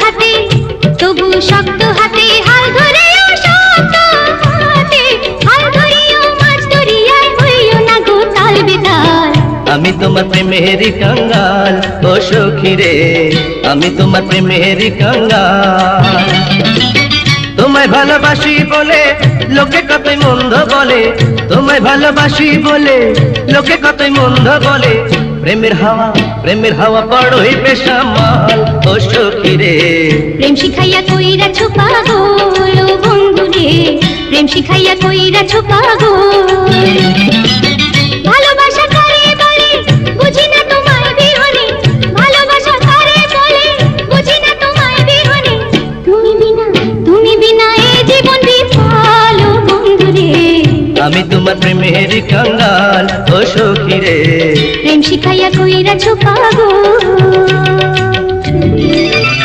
হাতে তবু শক্ত হাতে হাল ধরেও শক্ত হাতে হাল ধরিও মাছ দরিয়ায় হইও না গো তাল বেতাল। আমি তোমার প্রেমের কাঙ্গাল ও সখী রে, আমি তোমার প্রেমের কাঙ্গাল। তোমায় ভালোবাসি বলে লোকে কতই মন্দ বলে, তোমায় ভালোবাসি বলে লোকে কতই মন্দ বলে। প্রেমের হাওয়া বড়ই বেসামাল ও সখী রে। প্রেম শিখাইয়া কইরাছো পাগল ও বন্ধু রে, প্রেম শিখাইয়া কইরাছো পাগল। ভালোবাসা কারে বলে বুঝি না তোমায় বিহনে, ভালোবাসা কারে বলে বুঝি না তোমায় বিহনে। তুমি বিনা এ জীবন বিফল ও বন্ধু রে। আমি তোমার প্রেমের কাঙ্গাল ও সখী রে। প্রেম শিখাইয়া কইরাছো পাগল।